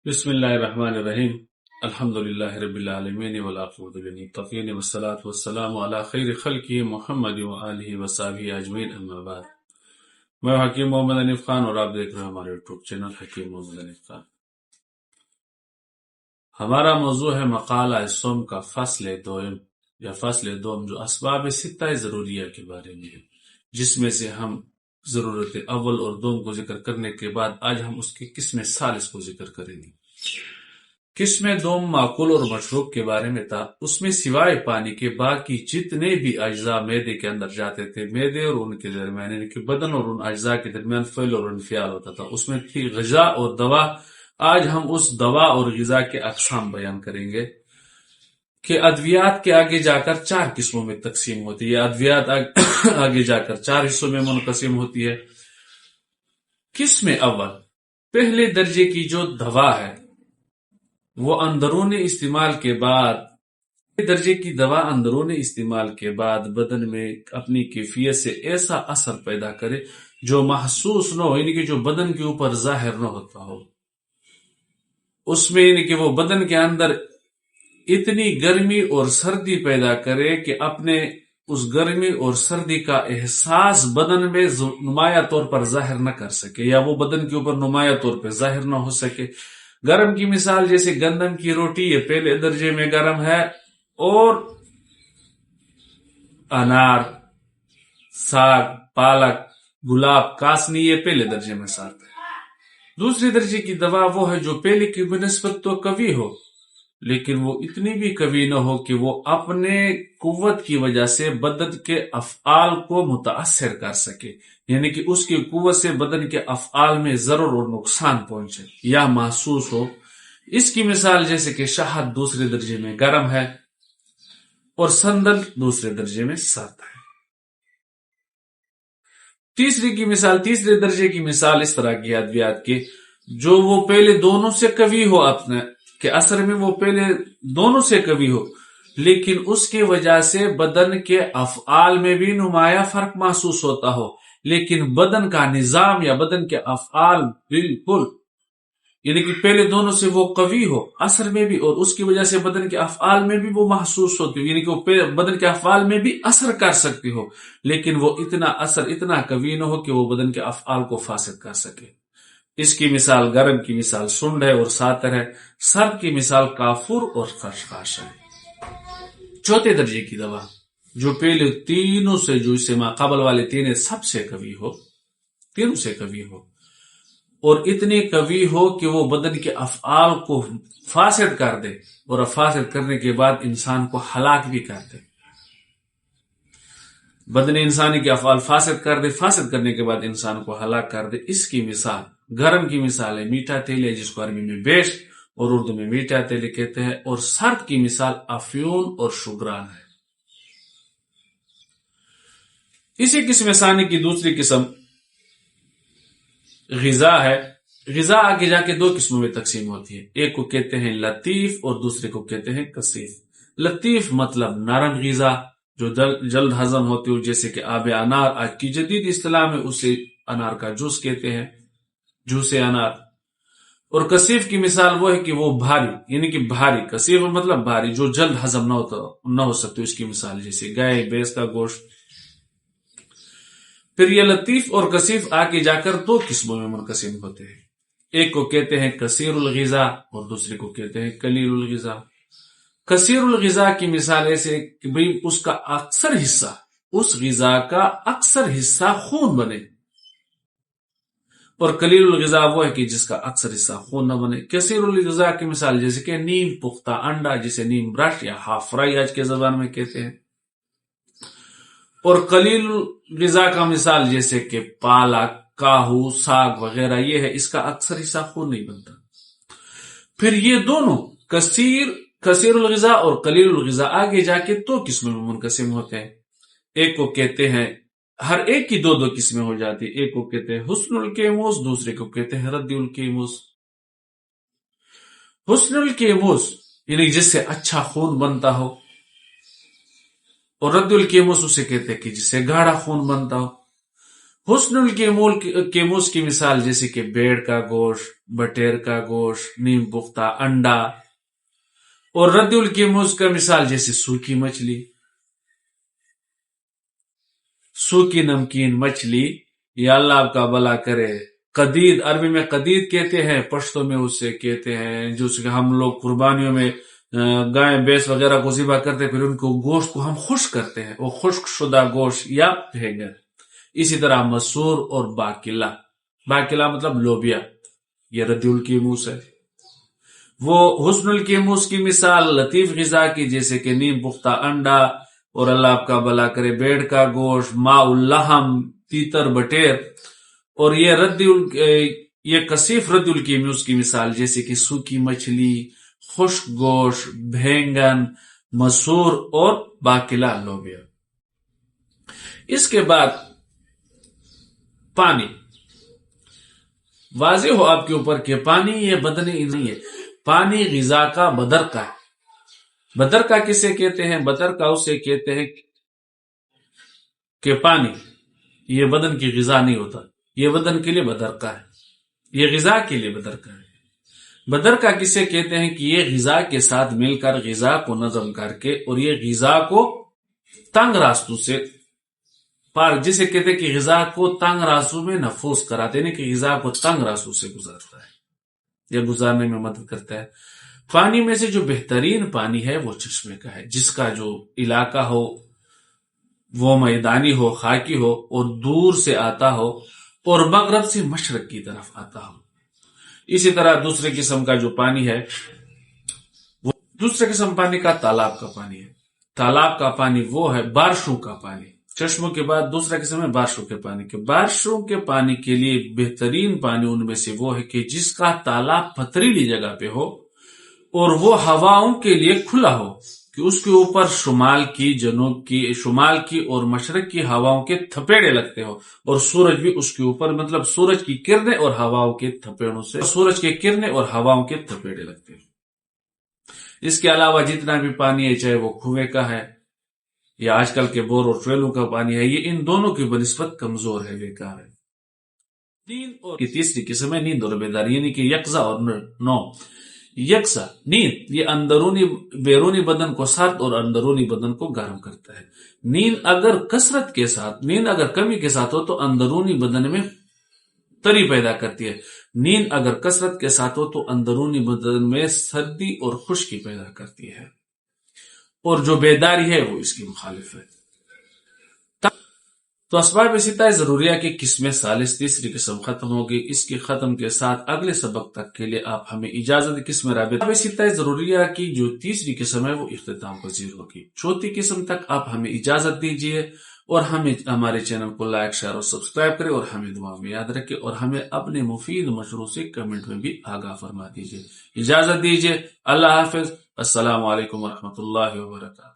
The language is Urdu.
بسم اللہ الرحمن الرحیم الحمد للہ رب العالمین والعاقبۃ للمتقین والصلاة والسلام علی خیر خلقہ محمد وآلہ وصحبہ اجمعین اما بعد۔ میں حکیم محمد حنیف خان اور آپ دیکھ رہے ہیں ہمارے یوٹیوب چینل حکیم محمد حنیف خان۔ ہمارا موضوع ہے مقالہ الصوم کا فصل دوم یا فصل دوم، جو اسباب ستہ ضروریہ کے بارے میں ہے، جس میں سے ہم ضرورت اول اور دوم کو ذکر کرنے کے بعد آج ہم اس کی قسم ثالث کو ذکر کریں گے۔ قسم دوم معقول اور مشروب کے بارے میں تھا۔ اس میں سوائے پانی کے باقی جتنے بھی اجزاء معدے کے اندر جاتے تھے، معدے اور ان کے درمیان یعنی کہ بدن اور ان اجزاء کے درمیان فعل اور انفعال ہوتا تھا، اس میں تھی غذا اور دوا۔ آج ہم اس دوا اور غذا کے اقسام بیان کریں گے کہ ادویات کے آگے جا کر 4 قسموں میں تقسیم ہوتی ہے، ادویات آگے جا کر 4 حصوں میں منقسم ہوتی ہے۔ قسم اول، پہلے درجے کی جو دوا ہے وہ اندرون استعمال کے بعد درجے کی دوا اندرون استعمال کے بعد بدن میں اپنی کیفیت سے ایسا اثر پیدا کرے جو محسوس نہ ہو، یعنی کہ جو بدن کے اوپر ظاہر نہ ہوتا ہو۔ اس میں یعنی کہ وہ بدن کے اندر اتنی گرمی اور سردی پیدا کرے کہ اپنے اس گرمی اور سردی کا احساس بدن میں نمایاں طور پر ظاہر نہ کر سکے، یا وہ بدن کے اوپر نمایاں طور پر ظاہر نہ ہو سکے۔ گرم کی مثال جیسے گندم کی روٹی، یہ پہلے درجے میں گرم ہے، اور انار، ساگ، پالک، گلاب، کاسنی یہ پہلے درجے میں ساتھ ہے۔ دوسرے درجے کی دوا وہ ہے جو پہلے کی بنسبت تو قوی ہو، لیکن وہ اتنی بھی قوی نہ ہو کہ وہ اپنے قوت کی وجہ سے بدن کے افعال کو متاثر کر سکے، یعنی کہ اس کی قوت سے بدن کے افعال میں ضرر اور نقصان پہنچے یا محسوس ہو۔ اس کی مثال جیسے کہ شہد دوسرے درجے میں گرم ہے اور سندل دوسرے درجے میں سرد ہے۔ تیسرے درجے کی مثال اس طرح کی ادویات کے جو وہ پہلے دونوں سے قوی ہو، اپنے کہ اثر میں وہ پہلے دونوں سے قوی ہو، لیکن اس کی وجہ سے بدن کے افعال میں بھی نمایاں فرق محسوس ہوتا ہو، لیکن بدن کا نظام یا بدن کے افعال بالکل یعنی کہ پہلے دونوں سے وہ قوی ہو اثر میں بھی، اور اس کی وجہ سے بدن کے افعال میں بھی وہ محسوس ہوتی ہو، یعنی کہ وہ بدن کے افعال میں بھی اثر کر سکتی ہو، لیکن وہ اتنا قوی نہ ہو کہ وہ بدن کے افعال کو فاسد کر سکے۔ اس کی مثال گرم کی مثال سنڈ ہے اور ساتر ہے، سرد کی مثال کافور اور خشخاش ہے۔ چوتھے درجے کی دوا جو پہلے تینوں سے، جو اس سے ما قبل والے تین سب سے قوی ہو، تینوں سے قوی ہو، اور اتنی قوی ہو کہ وہ بدن کے افعال کو فاسد کر دے، اور فاسد کرنے کے بعد انسان کو ہلاک بھی کر دے۔ بدن انسانی کے افعال فاسد کر دے، فاسد کرنے کے بعد انسان کو ہلاک کر دے۔ اس کی مثال گرم کی مثال ہے میٹھا تیل ہے، جس کو عربی میں بیش اور اردو میں میٹھا تیل کہتے ہیں، اور سرد کی مثال افیون اور شگران ہے۔ اسی قسم ثانی کی دوسری قسم غذا ہے۔ غذا آگے جا کے 2 قسموں میں تقسیم ہوتی ہے، ایک کو کہتے ہیں لطیف اور دوسرے کو کہتے ہیں کثیف۔ لطیف مطلب نرم غذا جو جلد ہضم ہوتی ہو، جیسے کہ آب انار، آج کی جدید اصطلاح میں اسے انار کا جوس کہتے ہیں، جوس انار۔ اور کثیف کی مثال وہ ہے کہ وہ بھاری، یعنی کہ بھاری، کثیف مطلب بھاری، جو جلد ہضم نہ ہو سکتے، اس کی مثال جیسے گائے بھینس کا گوشت۔ پھر یہ لطیف اور کثیف آگے جا کر 2 قسموں میں منقسم ہوتے ہیں، ایک کو کہتے ہیں کثیر الغذا اور دوسرے کو کہتے ہیں قلیل الغذا۔ کثیر الغذا کی مثال ایسے کہ بھئی اس کا اکثر حصہ، اس غذا کا اکثر حصہ خون بنے، اور قلیل الغذا وہ ہے کہ جس کا اکثر حصہ خون نہ بنے۔ کثیر الغذا کی مثال جیسے کہ نیم پختہ انڈا، جسے نیم برش یا ہاف فرائی آج کے زبان میں کہتے ہیں، اور قلیل غذا کا مثال جیسے کہ پالک، کاہو، ساگ وغیرہ، یہ ہے اس کا اکثر حصہ خون نہیں بنتا۔ پھر یہ دونوں کثیر الغذا اور قلیل الغذا آگے جا کے 2 قسموں میں منقسم ہوتے ہیں، ایک کو کہتے ہیں، ہر ایک کی 2 قسمیں ہو جاتی، ایک کو کہتے ہیں حسن الکیموس، دوسرے کو کہتے ہیں رد الکیموس۔ حسن الکیموس یعنی جس سے اچھا خون بنتا ہو، اور رد الکیموس اسے کہتے ہیں کہ جس سے گاڑھا خون بنتا ہو۔ حسن الکیموس کی مثال جیسے کہ بیڑ کا گوشت، بٹیر کا گوشت، نیم پختہ انڈا، اور رد الکیموس کا مثال جیسے سوکھی مچھلی، سوکھی نمکین مچھلی، یا اللہ آپ کا بھلا کرے قدید، عربی میں قدید کہتے ہیں، پشتو میں اسے کہتے ہیں جو ہم لوگ قربانیوں میں گائے بھینس وغیرہ کو ذبح کرتے ہیں، پھر ان کو گوشت کو ہم خشک کرتے ہیں، وہ خشک شدہ گوشت یا بھینگر۔ اسی طرح مسور اور باقلا، باقلا مطلب لوبیا، یہ رد الکیموس ہے۔ وہ حسن الکیموس کی مثال لطیف غذا کی جیسے کہ نیم پختہ انڈا، اور اللہ آپ کا بھلا کرے بیڑ کا گوشت، ماء اللحم، تیتر بٹیر، اور یہ کثیف رد الکیموس کی مثال جیسے کہ سوکھی مچھلی، خشک گوشت، بھینگن، مسور اور باقلا لوبیا۔ اس کے بعد پانی، واضح ہو آپ کے اوپر کہ پانی یہ بدنی نہیں ہے، پانی غذا کا بدر کا ہے۔ بدر کا کسے کہتے ہیں؟ بدر کا اسے کہتے ہیں کہ پانی یہ بدن کی غذا نہیں ہوتا، یہ بدن کے لیے بدر کا ہے، یہ غذا کے لیے بدر کا ہے۔ بدر کا کسے کہتے ہیں کہ یہ غذا کے ساتھ مل کر غذا کو نظم کر کے، اور یہ غذا کو تنگ راستوں سے پار، جسے کہتے ہیں کہ غذا کو تنگ راستوں میں نفوذ کراتے ہیں، کہ غذا کو تنگ راستوں سے گزارتا ہے یا گزارنے میں مدد کرتا ہے۔ پانی میں سے جو بہترین پانی ہے وہ چشمے کا ہے، جس کا جو علاقہ ہو وہ میدانی ہو، خاکی ہو، اور دور سے آتا ہو اور مغرب سے مشرق کی طرف آتا ہو۔ اسی طرح دوسرے قسم کا جو پانی ہے، وہ دوسرے قسم پانی کا تالاب کا پانی ہے۔ تالاب کا پانی وہ ہے بارشوں کا پانی، چشموں کے بعد دوسرا قسم ہے بارشوں کے پانی کے۔ بارشوں کے پانی کے لیے بہترین پانی ان میں سے وہ ہے کہ جس کا تالاب پتھریلی جگہ پہ ہو اور وہ ہواؤں کے لیے کھلا ہو، کہ اس کے اوپر شمال کی، جنوب کی، شمال کی اور مشرق کی ہواؤں کے تھپیڑے لگتے ہو، اور سورج بھی اس کے اوپر، مطلب سورج کی کرنیں اور ہواؤں کے تھپیڑوں سے، سورج کے کرنیں اور ہواؤں کے تھپیڑے لگتے ہیں۔ اس کے علاوہ جتنا بھی پانی ہے، چاہے وہ کنویں کا ہے یا آج کل کے بور اور ٹویلوں کا پانی ہے، یہ ان دونوں کی بنسبت کمزور ہے، بیکار ہے۔ نیند اور کی تیسری قسم ہے نیند اور بیداری، یعنی کہ یکساں اور نو۔ یکساں نیند یہ اندرونی بیرونی بدن کو سرد اور اندرونی بدن کو گرم کرتا ہے۔ نیند اگر کثرت کے ساتھ، نیند اگر کمی کے ساتھ ہو تو اندرونی بدن میں تری پیدا کرتی ہے، نیند اگر کثرت کے ساتھ ہو تو اندرونی بدن میں سردی اور خشکی پیدا کرتی ہے، اور جو بیداری ہے وہ اس کی مخالف ہے۔ تو اسباب ستہ ضروریہ کی قسمیں ثالث تیسری قسم ختم ہوگی۔ اس کے ختم کے ساتھ اگلے سبق تک کے لیے آپ ہمیں اجازت، قسم رابطہ اسباب ستہ ضروریہ کی جو تیسری قسم ہے وہ اختتام پذیر ہوگی۔ چوتھی قسم تک آپ ہمیں اجازت دیجیے، اور ہمیں ہمارے چینل کو لائک، شیئر اور سبسکرائب کریں، اور ہمیں دعا میں یاد رکھیں، اور ہمیں اپنے مفید مشوروں سے کمنٹ میں بھی آگاہ فرما دیجیے۔ اجازت دیجیے، اللہ حافظ، السلام علیکم ورحمۃ اللہ وبرکاتہ۔